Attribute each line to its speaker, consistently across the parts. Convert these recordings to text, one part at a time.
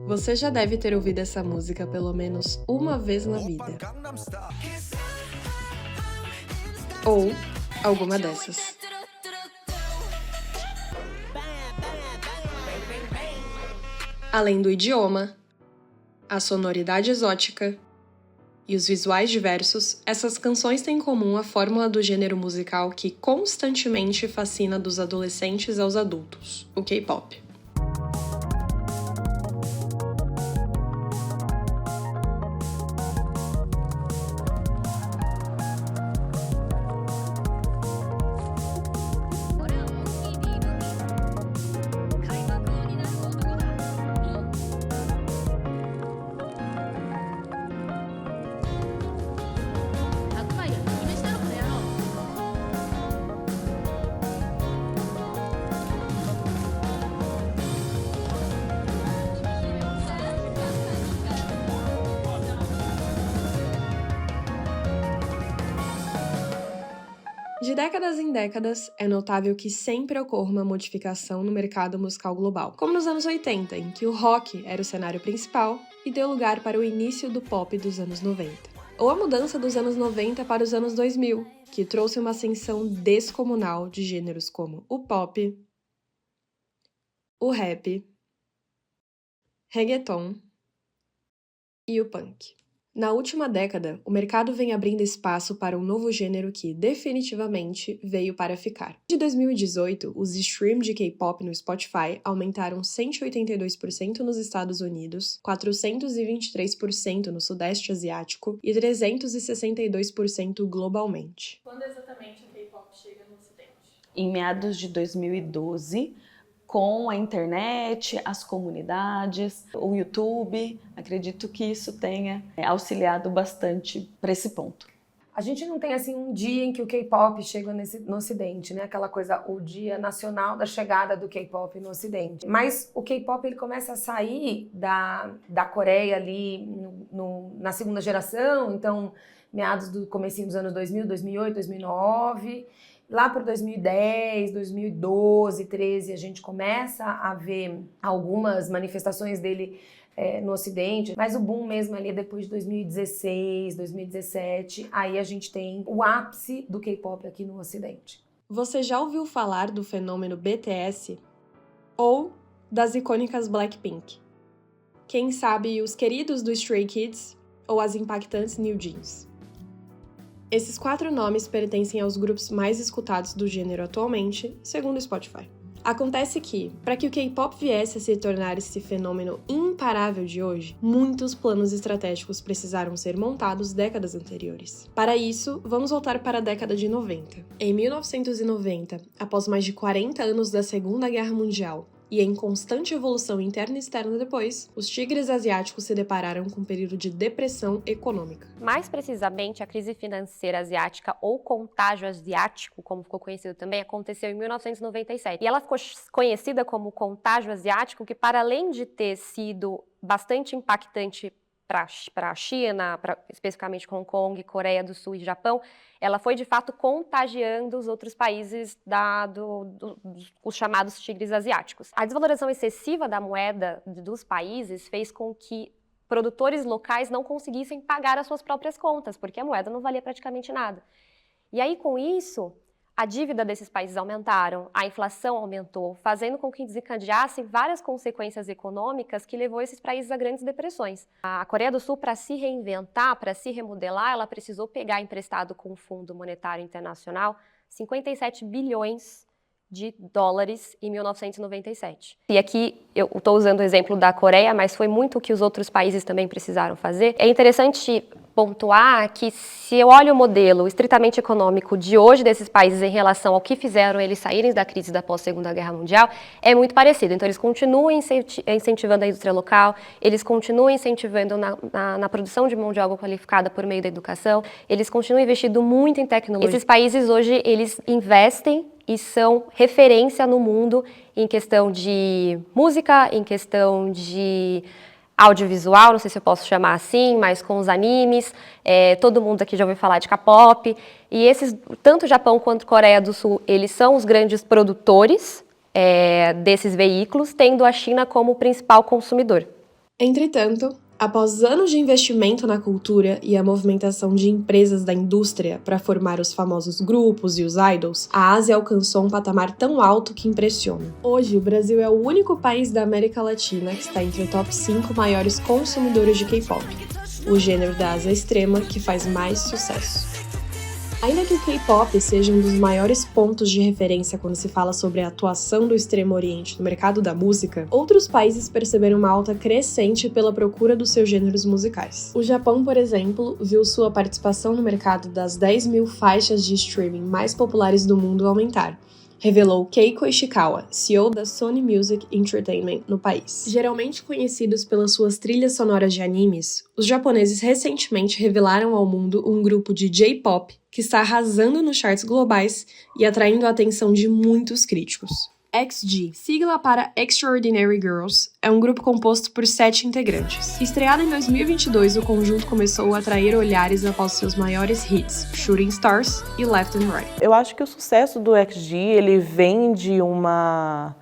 Speaker 1: Você já deve ter ouvido essa música pelo menos uma vez na vida. Ou alguma dessas. Além do idioma, a sonoridade exótica e os visuais diversos, essas canções têm em comum a fórmula do gênero musical que constantemente fascina dos adolescentes aos adultos, o K-pop. De décadas em décadas, é notável que sempre ocorre uma modificação no mercado musical global, como nos anos 80, em que o rock era o cenário principal e deu lugar para o início do pop dos anos 90. Ou a mudança dos anos 90 para os anos 2000, que trouxe uma ascensão descomunal de gêneros como o pop, o rap, reggaeton e o punk. Na última década, o mercado vem abrindo espaço para um novo gênero que, definitivamente, veio para ficar. De 2018, os streams de K-pop no Spotify aumentaram 182% nos Estados Unidos, 423% no Sudeste Asiático e 362% globalmente.
Speaker 2: Quando exatamente o K-pop chega no Ocidente?
Speaker 3: Em meados de 2012, com a internet, as comunidades, o YouTube, acredito que isso tenha auxiliado bastante para esse ponto.
Speaker 4: A gente não tem assim um dia em que o K-pop chega no Ocidente, né? Aquela coisa, o dia nacional da chegada do K-pop no Ocidente. Mas o K-pop ele começa a sair da Coreia ali na segunda geração, então meados do comecinho dos anos 2000, 2008, 2009... Lá para 2010, 2012, 2013, a gente começa a ver algumas manifestações dele no Ocidente, mas o boom mesmo ali é depois de 2016, 2017, aí a gente tem o ápice do K-pop aqui no Ocidente.
Speaker 1: Você já ouviu falar do fenômeno BTS? Ou das icônicas Blackpink? Quem sabe os queridos do Stray Kids ou as impactantes New Jeans? Esses 4 nomes pertencem aos grupos mais escutados do gênero atualmente, segundo o Spotify. Acontece que, para que o K-pop viesse a se tornar esse fenômeno imparável de hoje, muitos planos estratégicos precisaram ser montados décadas anteriores. Para isso, vamos voltar para a década de 90. Em 1990, após mais de 40 anos da Segunda Guerra Mundial, e em constante evolução interna e externa depois, os tigres asiáticos se depararam com um período de depressão econômica.
Speaker 5: Mais precisamente, a crise financeira asiática, ou contágio asiático, como ficou conhecido também, aconteceu em 1997. E ela ficou conhecida como contágio asiático, que para além de ter sido bastante impactante para a China, especificamente Hong Kong, Coreia do Sul e Japão, ela foi de fato contagiando os outros países os chamados tigres asiáticos. A desvalorização excessiva da moeda dos países fez com que produtores locais não conseguissem pagar as suas próprias contas, porque a moeda não valia praticamente nada. E aí, com isso, a dívida desses países aumentaram, a inflação aumentou, fazendo com que desencadeassem várias consequências econômicas que levou esses países a grandes depressões. A Coreia do Sul, para se reinventar, para se remodelar, ela precisou pegar emprestado com o Fundo Monetário Internacional 57 bilhões de dólares em 1997. E aqui eu estou usando o exemplo da Coreia, mas foi muito o que os outros países também precisaram fazer. É interessante pontuar que se eu olho o modelo estritamente econômico de hoje desses países em relação ao que fizeram eles saírem da crise da pós-Segunda Guerra Mundial, é muito parecido. Então eles continuam incentivando a indústria local, eles continuam incentivando na produção de mão de obra qualificada por meio da educação, eles continuam investindo muito em tecnologia. Esses países hoje, eles investem e são referência no mundo em questão de música, em questão de audiovisual, não sei se eu posso chamar assim, mas com os animes, todo mundo aqui já ouviu falar de K-pop, e esses, tanto Japão quanto Coreia do Sul, eles são os grandes produtores desses veículos, tendo a China como principal consumidor.
Speaker 1: Entretanto, após anos de investimento na cultura e a movimentação de empresas da indústria para formar os famosos grupos e os idols, a Ásia alcançou um patamar tão alto que impressiona. Hoje, o Brasil é o único país da América Latina que está entre o top 5 maiores consumidores de K-pop, o gênero da Ásia extrema que faz mais sucesso. Ainda que o K-pop seja um dos maiores pontos de referência quando se fala sobre a atuação do Extremo Oriente no mercado da música, outros países perceberam uma alta crescente pela procura dos seus gêneros musicais. O Japão, por exemplo, viu sua participação no mercado das 10 mil faixas de streaming mais populares do mundo aumentar, revelou Keiko Ishikawa, CEO da Sony Music Entertainment no país. Geralmente conhecidos pelas suas trilhas sonoras de animes, os japoneses recentemente revelaram ao mundo um grupo de J-pop que está arrasando nos charts globais e atraindo a atenção de muitos críticos. XG, sigla para Extraordinary Girls, é um grupo composto por 7 integrantes. Estreado em 2022, o conjunto começou a atrair olhares após seus maiores hits, Shooting Stars e Left and Right.
Speaker 6: Eu acho que o sucesso do XG, ele vem de uma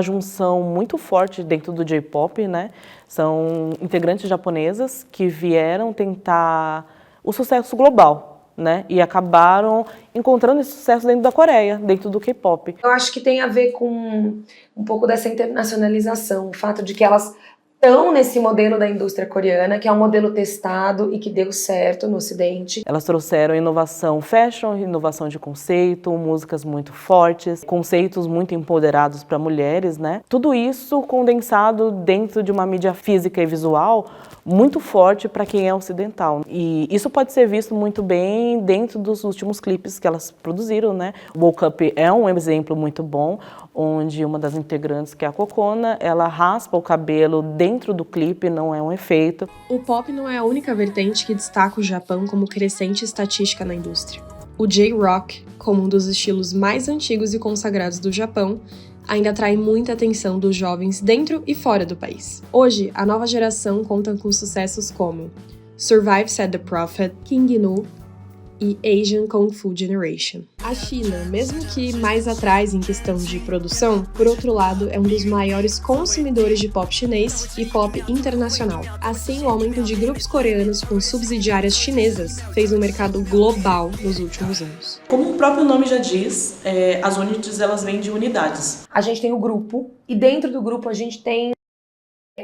Speaker 6: junção muito forte dentro do J-pop, né? São integrantes japonesas que vieram tentar o sucesso global, né? E acabaram encontrando esse sucesso dentro da Coreia, dentro do K-pop.
Speaker 4: Eu acho que tem a ver com um pouco dessa internacionalização, o fato de que elas estão nesse modelo da indústria coreana, que é um modelo testado e que deu certo no Ocidente.
Speaker 6: Elas trouxeram inovação fashion, inovação de conceito, músicas muito fortes, conceitos muito empoderados para mulheres, né? Tudo isso condensado dentro de uma mídia física e visual muito forte para quem é ocidental. E isso pode ser visto muito bem dentro dos últimos clipes que elas produziram, né? Woke Up é um exemplo muito bom, onde uma das integrantes, que é a Cocona, ela raspa o cabelo dentro do clipe, não é um efeito.
Speaker 1: O pop não é a única vertente que destaca o Japão como crescente estatística na indústria. O J-Rock, como um dos estilos mais antigos e consagrados do Japão, ainda atrai muita atenção dos jovens dentro e fora do país. Hoje, a nova geração conta com sucessos como Survive Said the Prophet, King Gnu e Asian Kung Fu Generation. A China, mesmo que mais atrás em questão de produção, por outro lado, é um dos maiores consumidores de pop chinês e pop internacional. Assim, o aumento de grupos coreanos com subsidiárias chinesas fez um mercado global nos últimos anos.
Speaker 7: Como o próprio nome já diz, as units elas vêm de unidades.
Speaker 4: A gente tem o grupo, e dentro do grupo a gente tem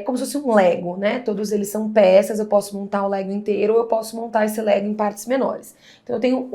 Speaker 4: como se fosse um Lego, né? Todos eles são peças, eu posso montar o Lego inteiro ou eu posso montar esse Lego em partes menores. Então eu tenho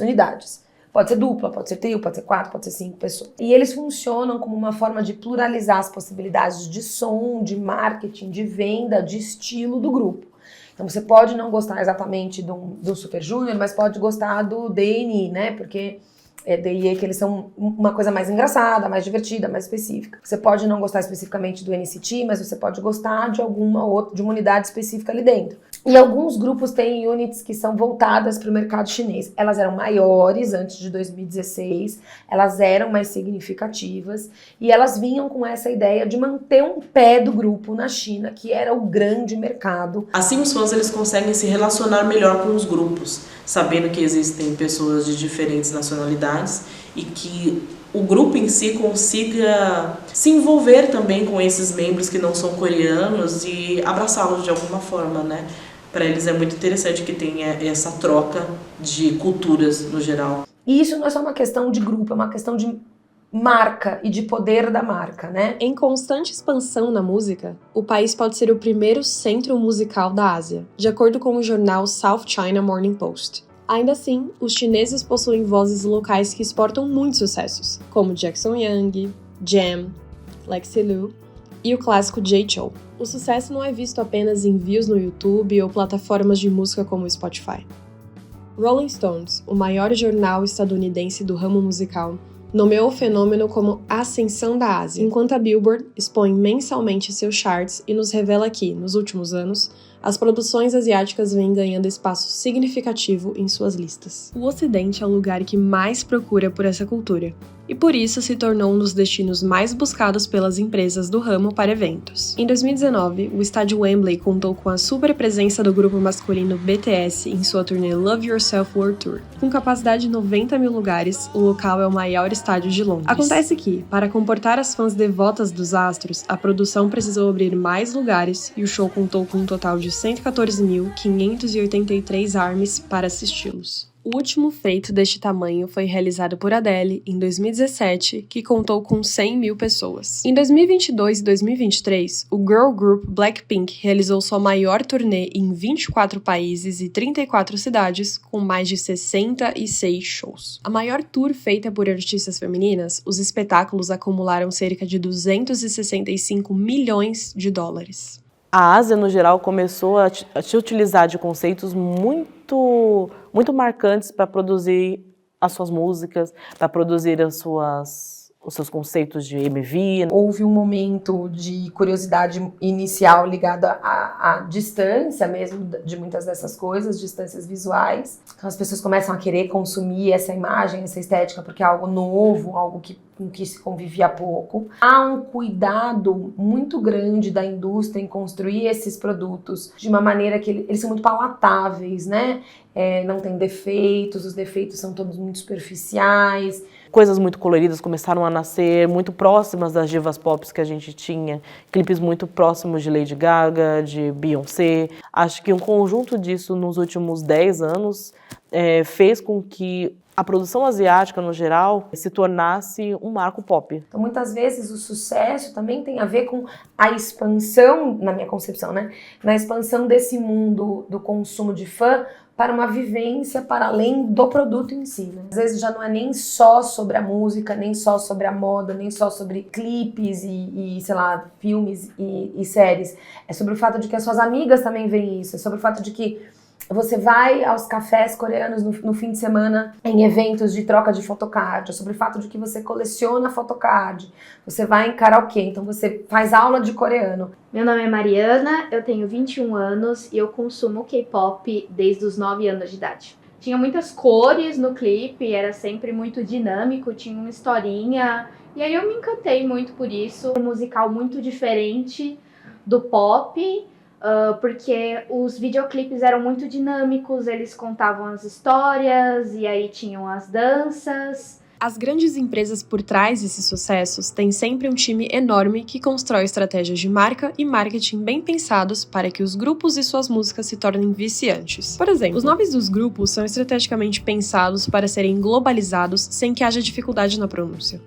Speaker 4: unidades. Pode ser dupla, pode ser trio, pode ser 4, pode ser 5 pessoas. E eles funcionam como uma forma de pluralizar as possibilidades de som, de marketing, de venda, de estilo do grupo. Então você pode não gostar exatamente do Super Junior, mas pode gostar do DNI, né? Porque DIE que eles são uma coisa mais engraçada, mais divertida, mais específica. Você pode não gostar especificamente do NCT, mas você pode gostar de alguma outra, de uma unidade específica ali dentro. E alguns grupos têm units que são voltadas para o mercado chinês. Elas eram maiores antes de 2016, elas eram mais significativas e elas vinham com essa ideia de manter um pé do grupo na China, que era o grande mercado.
Speaker 7: Assim os fãs eles conseguem se relacionar melhor com os grupos, sabendo que existem pessoas de diferentes nacionalidades e que o grupo em si consiga se envolver também com esses membros que não são coreanos e abraçá-los de alguma forma, né? Para eles é muito interessante que tenha essa troca de culturas no geral.
Speaker 4: E isso não é só uma questão de grupo, é uma questão de marca e de poder da marca, né?
Speaker 1: Em constante expansão na música, o país pode ser o primeiro centro musical da Ásia, de acordo com o jornal South China Morning Post. Ainda assim, os chineses possuem vozes locais que exportam muitos sucessos, como Jackson Yang, Jam, Lexi Liu e o clássico J-Cho. O sucesso não é visto apenas em views no YouTube ou plataformas de música como o Spotify. Rolling Stones, o maior jornal estadunidense do ramo musical, nomeou o fenômeno como a ascensão da Ásia, enquanto a Billboard expõe mensalmente seus charts e nos revela que, nos últimos anos, as produções asiáticas vêm ganhando espaço significativo em suas listas. O Ocidente é o lugar que mais procura por essa cultura, e por isso se tornou um dos destinos mais buscados pelas empresas do ramo para eventos. Em 2019, o estádio Wembley contou com a super presença do grupo masculino BTS em sua turnê Love Yourself World Tour. Com capacidade de 90 mil lugares, o local é o maior estádio de Londres. Acontece que, para comportar as fãs devotas dos astros, a produção precisou abrir mais lugares e o show contou com um total de 114.583 ARMYs para assisti-los. O último feito deste tamanho foi realizado por Adele em 2017, que contou com 100 mil pessoas. Em 2022 e 2023, o girl group Blackpink realizou sua maior turnê em 24 países e 34 cidades, com mais de 66 shows. A maior tour feita por artistas femininas, os espetáculos acumularam cerca de 265 milhões de dólares.
Speaker 6: A Ásia, no geral, começou a se utilizar de conceitos muito marcantes para produzir as suas músicas, para produzir os seus conceitos de MV.
Speaker 4: Houve um momento de curiosidade inicial ligada à distância mesmo de muitas dessas coisas, distâncias visuais. Então as pessoas começam a querer consumir essa imagem, essa estética, porque é algo novo, algo com que se convivia há pouco. Há um cuidado muito grande da indústria em construir esses produtos de uma maneira que eles são muito palatáveis, né? Não tem defeitos, os defeitos são todos muito superficiais.
Speaker 6: Coisas muito coloridas começaram a nascer, muito próximas das divas pop que a gente tinha, clipes muito próximos de Lady Gaga, de Beyoncé. Acho que um conjunto disso nos últimos 10 anos fez com que a produção asiática, no geral, se tornasse um marco pop.
Speaker 4: Então, muitas vezes, o sucesso também tem a ver com a expansão, na minha concepção, né? Na expansão desse mundo do consumo de fã para uma vivência para além do produto em si, né? Às vezes já não é nem só sobre a música, nem só sobre a moda, nem só sobre clipes e sei lá, filmes e séries. É sobre o fato de que as suas amigas também veem isso, é sobre o fato de que você vai aos cafés coreanos no fim de semana em eventos de troca de photocard, é sobre o fato de que você coleciona photocard, você vai em karaokê, então você faz aula de coreano.
Speaker 8: Meu nome é Mariana, eu tenho 21 anos e eu consumo K-pop desde os 9 anos de idade. Tinha muitas cores no clipe, era sempre muito dinâmico, tinha uma historinha, e aí eu me encantei muito por isso. Um musical muito diferente do pop, porque os videoclipes eram muito dinâmicos, eles contavam as histórias e aí tinham as danças.
Speaker 1: As grandes empresas por trás desses sucessos têm sempre um time enorme que constrói estratégias de marca e marketing bem pensados para que os grupos e suas músicas se tornem viciantes. Por exemplo, os nomes dos grupos são estrategicamente pensados para serem globalizados sem que haja dificuldade na pronúncia.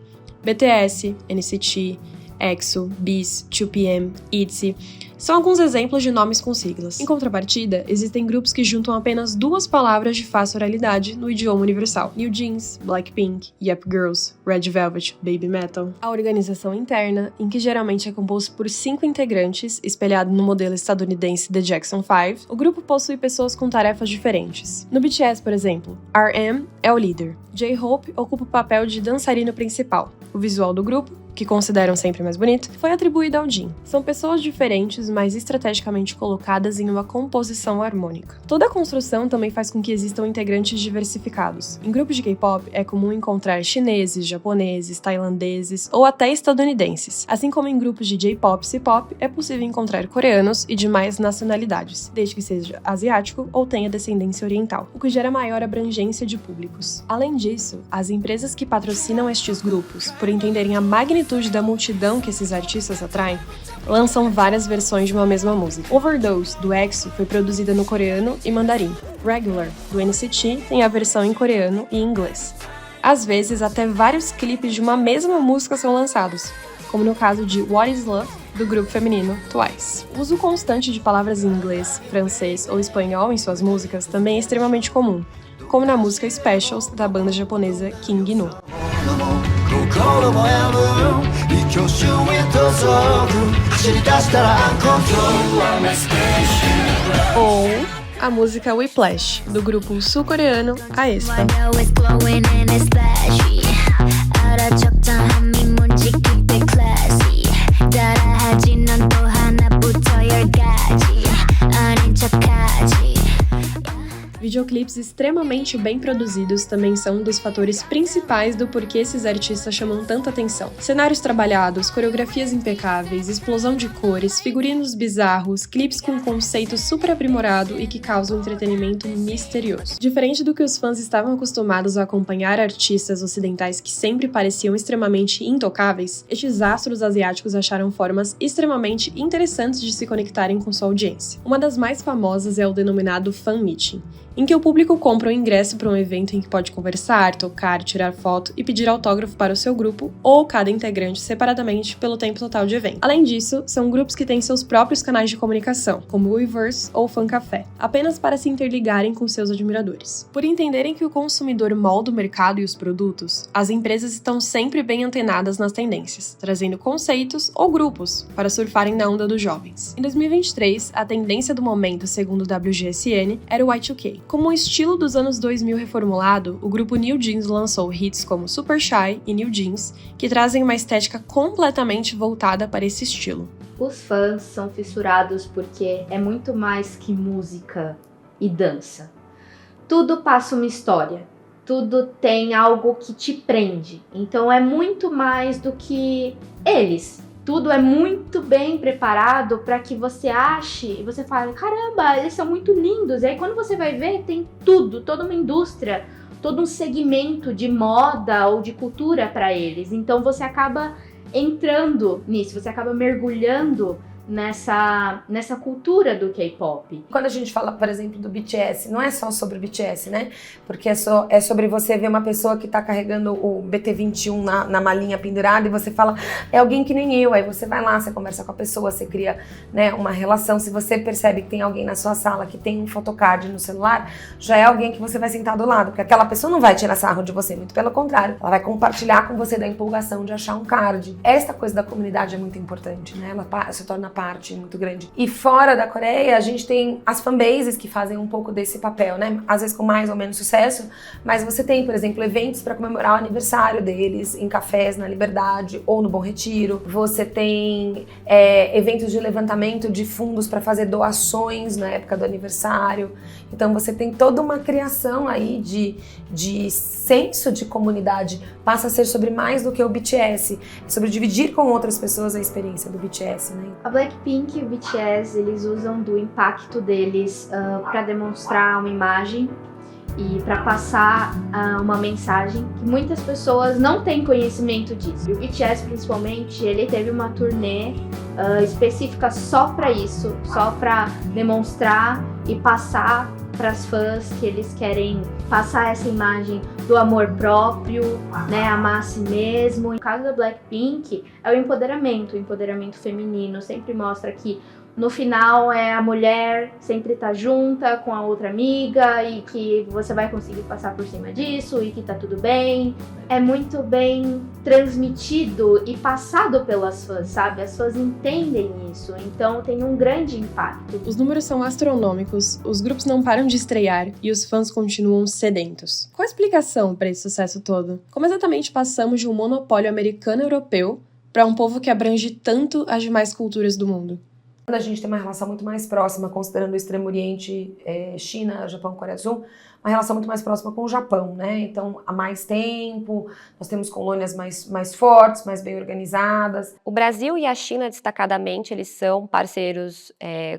Speaker 1: BTS, NCT, EXO, BTS, 2PM, ITZY são alguns exemplos de nomes com siglas. Em contrapartida, existem grupos que juntam apenas 2 palavras de fácil oralidade no idioma universal. New Jeans, Blackpink, Yep Girls, Red Velvet, Baby Metal. A organização interna, em que geralmente é composto por 5 integrantes, espelhado no modelo estadunidense The Jackson 5, o grupo possui pessoas com tarefas diferentes. No BTS, por exemplo, RM é o líder. J-Hope ocupa o papel de dançarino principal. O visual do grupo, que consideram sempre mais bonito, foi atribuído ao Jin. São pessoas diferentes, mas estrategicamente colocadas em uma composição harmônica. Toda a construção também faz com que existam integrantes diversificados. Em grupos de K-pop, é comum encontrar chineses, japoneses, tailandeses ou até estadunidenses. Assim como em grupos de J-pop e C-pop, é possível encontrar coreanos e demais nacionalidades, desde que seja asiático ou tenha descendência oriental, o que gera maior abrangência de públicos. Além disso, as empresas que patrocinam estes grupos, por entenderem a magnitude da multidão que esses artistas atraem, lançam várias versões de uma mesma música. Overdose, do EXO, foi produzida no coreano e mandarim. Regular, do NCT, tem a versão em coreano e inglês. Às vezes, até vários clipes de uma mesma música são lançados, como no caso de What Is Love, do grupo feminino Twice. O uso constante de palavras em inglês, francês ou espanhol em suas músicas também é extremamente comum, como na música Specials, da banda japonesa King Gnu. Ou a música Whiplash, do grupo sul-coreano Aespa. videoclipes extremamente bem produzidos também são um dos fatores principais do porquê esses artistas chamam tanta atenção. Cenários trabalhados, coreografias impecáveis, explosão de cores, figurinos bizarros, clipes com um conceito super aprimorado e que causam entretenimento misterioso. Diferente do que os fãs estavam acostumados a acompanhar artistas ocidentais que sempre pareciam extremamente intocáveis, estes astros asiáticos acharam formas extremamente interessantes de se conectarem com sua audiência. Uma das mais famosas é o denominado Fan Meeting, em que o público compra um ingresso para um evento em que pode conversar, tocar, tirar foto e pedir autógrafo para o seu grupo ou cada integrante separadamente pelo tempo total de evento. Além disso, são grupos que têm seus próprios canais de comunicação, como o Weverse ou Fan Café, apenas para se interligarem com seus admiradores. Por entenderem que o consumidor molda o mercado e os produtos, as empresas estão sempre bem antenadas nas tendências, trazendo conceitos ou grupos para surfarem na onda dos jovens. Em 2023, a tendência do momento, segundo o WGSN, era o Y2K. Como um estilo dos anos 2000 reformulado, o grupo New Jeans lançou hits como Super Shy e New Jeans, que trazem uma estética completamente voltada para esse estilo.
Speaker 8: Os fãs são fissurados porque é muito mais que música e dança. Tudo passa uma história, tudo tem algo que te prende. Então é muito mais do que eles. Tudo é muito bem preparado para que você ache e você fale, caramba, eles são muito lindos. E aí quando você vai ver, tem tudo, toda uma indústria, todo um segmento de moda ou de cultura para eles. Então você acaba entrando nisso, você acaba mergulhando nessa cultura do K-pop.
Speaker 4: Quando a gente fala, por exemplo, do BTS, não é só sobre o BTS, né? Porque é sobre você ver uma pessoa que tá carregando o BT21 na malinha pendurada e você fala, é alguém que nem eu. Aí você vai lá, você conversa com a pessoa, você cria, né, uma relação. Se você percebe que tem alguém na sua sala que tem um photocard no celular, já é alguém que você vai sentar do lado, porque aquela pessoa não vai tirar sarro de você, muito pelo contrário. Ela vai compartilhar com você da empolgação de achar um card. Esta coisa da comunidade é muito importante, né? Ela se torna parte muito grande. E fora da Coreia, a gente tem as fanbases que fazem um pouco desse papel, né? Às vezes com mais ou menos sucesso, mas você tem, por exemplo, eventos para comemorar o aniversário deles em cafés na Liberdade ou no Bom Retiro. Você tem eventos de levantamento de fundos para fazer doações na época do aniversário. Então você tem toda uma criação aí de senso de comunidade. Passa a ser sobre mais do que o BTS, sobre dividir com outras pessoas a experiência do BTS, né?
Speaker 8: A Blackpink e o BTS, eles usam do impacto deles para demonstrar uma imagem e para passar uma mensagem que muitas pessoas não têm conhecimento disso. E o BTS, principalmente, ele teve uma turnê específica só para isso, só para demonstrar e passar para as fãs que eles querem passar essa imagem do amor próprio, né, amar a si mesmo. No caso da Blackpink, é o empoderamento feminino. Sempre mostra que no final a mulher sempre tá junta com a outra amiga e que você vai conseguir passar por cima disso e que tá tudo bem. É muito bem transmitido e passado pelas fãs, sabe? As fãs entendem isso, então tem um grande impacto.
Speaker 1: Os números são astronômicos, os grupos não param de estrear e os fãs continuam sedentos. Qual a explicação para esse sucesso todo? Como exatamente passamos de um monopólio americano-europeu para um povo que abrange tanto as demais culturas do mundo?
Speaker 4: A gente tem uma relação muito mais próxima, considerando o Extremo Oriente, China, Japão, Coreia do Sul, uma relação muito mais próxima com o Japão, né? Então, há mais tempo, nós temos colônias mais fortes, mais bem organizadas.
Speaker 5: O Brasil e a China, destacadamente, eles são parceiros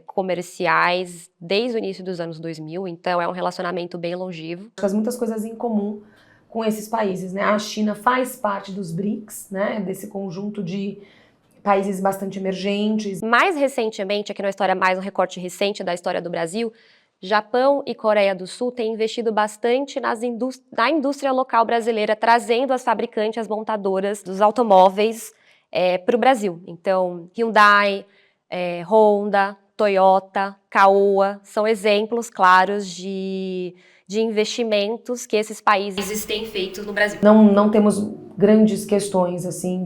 Speaker 5: comerciais desde o início dos anos 2000, então é um relacionamento bem longevo.
Speaker 4: Faz muitas coisas em comum com esses países, né? A China faz parte dos BRICS, né? Desse conjunto de países bastante emergentes.
Speaker 5: Mais recentemente, aqui na história, mais um recorte recente da história do Brasil, Japão e Coreia do Sul têm investido bastante na indústria local brasileira, trazendo as fabricantes, as montadoras dos automóveis para o Brasil. Então, Hyundai, Honda, Toyota, Caoa, são exemplos claros de investimentos que esses países têm feito no Brasil.
Speaker 4: Não temos grandes questões, assim,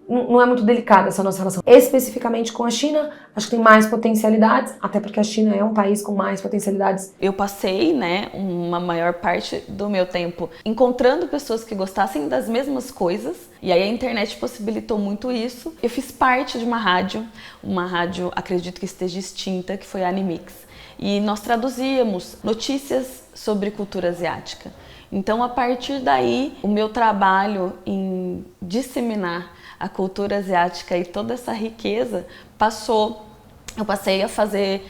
Speaker 4: não é muito delicada essa nossa relação. Especificamente com a China, acho que tem mais potencialidades, até porque a China é um país com mais potencialidades.
Speaker 3: Eu passei, né, uma maior parte do meu tempo encontrando pessoas que gostassem das mesmas coisas, e aí a internet possibilitou muito isso. Eu fiz parte de uma rádio, acredito que esteja extinta, que foi a Animix. e nós traduzíamos notícias sobre cultura asiática. Então, a partir daí, o meu trabalho em disseminar a cultura asiática e toda essa riqueza eu passei a fazer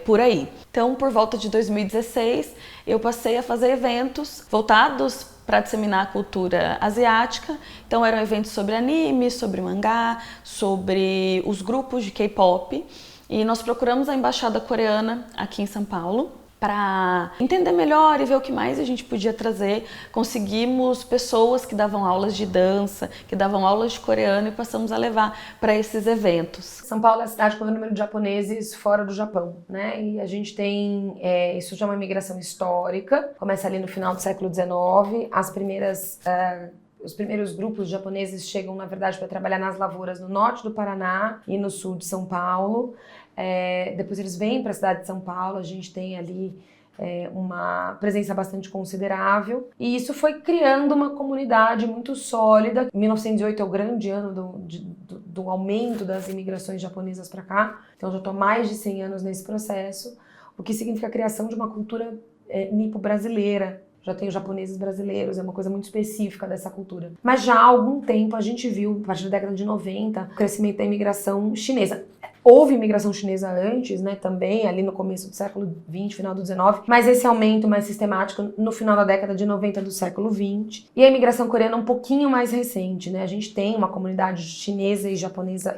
Speaker 3: por aí. Então, por volta de 2016, eu passei a fazer eventos voltados para disseminar a cultura asiática. Então, eram eventos sobre anime, sobre mangá, sobre os grupos de K-pop. E nós procuramos a Embaixada Coreana aqui em São Paulo para entender melhor e ver o que mais a gente podia trazer. Conseguimos pessoas que davam aulas de dança, que davam aulas de coreano e passamos a levar para esses eventos.
Speaker 4: São Paulo é a cidade com o número de japoneses fora do Japão, né? E a gente tem, isso já é uma imigração histórica, começa ali no final do século XIX, os primeiros grupos japoneses chegam, na verdade, para trabalhar nas lavouras no norte do Paraná e no sul de São Paulo. Depois eles vêm para a cidade de São Paulo, a gente tem ali uma presença bastante considerável. E isso foi criando uma comunidade muito sólida. 1908 é o grande ano do aumento das imigrações japonesas para cá. Então já estou há mais de 100 anos nesse processo, o que significa a criação de uma cultura nipo-brasileira. Já tenho japoneses brasileiros, é uma coisa muito específica dessa cultura. Mas já há algum tempo a gente viu, a partir da década de 90, o crescimento da imigração chinesa. Houve imigração chinesa antes, né, também, ali no começo do século XX, final do XIX, mas esse aumento mais sistemático no final da década de 90 do século XX. E a imigração coreana é um pouquinho mais recente, né? A gente tem uma comunidade chinesa e japonesa,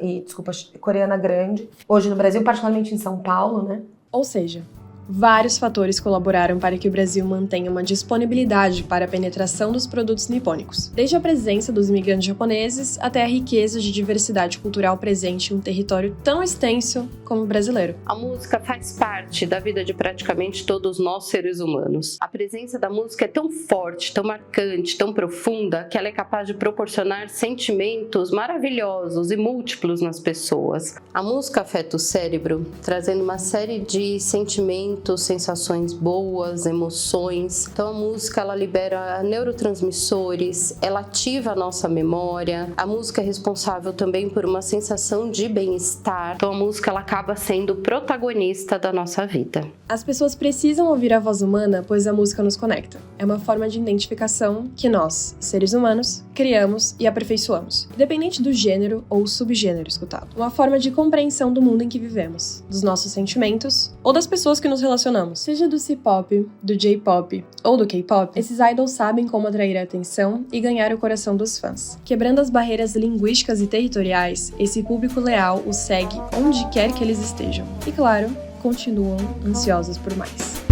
Speaker 4: coreana grande, hoje no Brasil, particularmente em São Paulo, né?
Speaker 1: Ou seja, vários fatores colaboraram para que o Brasil mantenha uma disponibilidade para a penetração dos produtos nipônicos, desde a presença dos imigrantes japoneses até a riqueza de diversidade cultural presente em um território tão extenso como o brasileiro.
Speaker 9: A música faz parte da vida de praticamente todos nós seres humanos. A presença da música é tão forte, tão marcante, tão profunda, que ela é capaz de proporcionar sentimentos maravilhosos e múltiplos nas pessoas. A música afeta o cérebro, trazendo uma série de sentimentos, sensações boas, emoções. Então a música ela libera neurotransmissores, ela ativa a nossa memória. A música é responsável também por uma sensação de bem-estar. Então a música ela acaba sendo protagonista da nossa vida.
Speaker 1: As pessoas precisam ouvir a voz humana, pois a música nos conecta. É uma forma de identificação que nós, seres humanos, criamos e aperfeiçoamos, independente do gênero ou subgênero escutado. Uma forma de compreensão do mundo em que vivemos, dos nossos sentimentos ou das pessoas que nos relacionamos. Seja do C-pop, do J-pop ou do K-pop, esses idols sabem como atrair a atenção e ganhar o coração dos fãs. Quebrando as barreiras linguísticas e territoriais, esse público leal os segue onde quer que eles estejam. E claro, continuam ansiosos por mais.